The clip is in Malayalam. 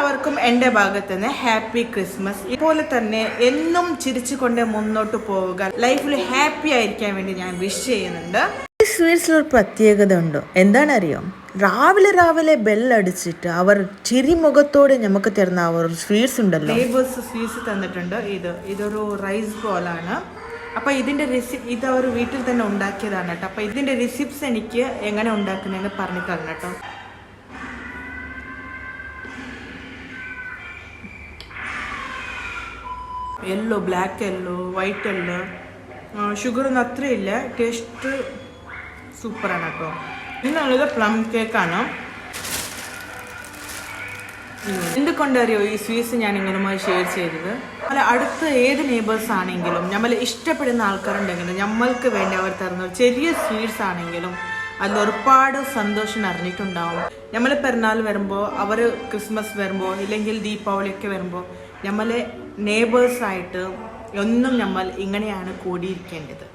എല്ലാവർക്കും എൻ്റെ ഭാഗത്ത് നിന്ന് ഹാപ്പി ക്രിസ്മസ്. ഇതുപോലെ തന്നെ എന്നും ചിരിച്ചുകൊണ്ട് മുന്നോട്ട് പോവുക, ലൈഫിൽ ഹാപ്പി ആയിരിക്കാൻ വേണ്ടി ഞാൻ വിഷ് ചെയ്യുന്നുണ്ട്. ഈ സ്വീറ്റ്സിലൊരു പ്രത്യേകത ഉണ്ടോ എന്താണെന്നറിയോ? രാവിലെ ബെല്ലടിച്ചിട്ട് അവർ ചിരിമുഖത്തോടെ നമുക്ക് തരുന്ന അവർ സ്വീറ്റ്സ് ഉണ്ടല്ലോ. ലേബേഴ്സ് സ്വീറ്റ്സ് തന്നിട്ടുണ്ട്. ഇതൊരു റൈസ് ബോളാണ്. അപ്പോൾ ഇതിൻ്റെ ഇത് അവർ വീട്ടിൽ തന്നെ ഉണ്ടാക്കിയതാണ് കേട്ടോ. അപ്പോൾ ഇതിൻ്റെ റെസിപ്റ്റ്സ് എനിക്ക് എങ്ങനെ ഉണ്ടാക്കുന്നതെന്ന് പറഞ്ഞു തരണം കേട്ടോ. Yellow, black yellow, white yellow, ഷുഗറൊന്നും അത്രയില്ല. ടേസ്റ്റ് സൂപ്പറാണ് കേട്ടോ. ഇന്നുള്ളത് പ്ലം കേക്കാണ്. എന്തുകൊണ്ടറിയോ ഈ സ്വീറ്റ്സ് ഞാൻ ഇങ്ങനെയുമായി ഷെയർ ചെയ്തത്? അല്ല, അടുത്ത ഏത് നെയ്ബേഴ്സ് ആണെങ്കിലും നമ്മൾ ഇഷ്ടപ്പെടുന്ന ആൾക്കാരുണ്ടെങ്കിലും നമ്മൾക്ക് വേണ്ടി അവർ തരുന്ന ചെറിയ സ്വീറ്റ്സ് ആണെങ്കിലും അതിൽ ഒരുപാട് സന്തോഷം അറിഞ്ഞിട്ടുണ്ടാവും. നമ്മൾ പെരുന്നാൾ വരുമ്പോൾ, അവർ ക്രിസ്മസ് വരുമ്പോൾ, ഇല്ലെങ്കിൽ ദീപാവലിയൊക്കെ വരുമ്പോൾ നമ്മളെ നെയ്ബേഴ്സായിട്ട് എന്നും നമ്മൾ ഇങ്ങനെയാണ് കൂടിയിരിക്കേണ്ടത്.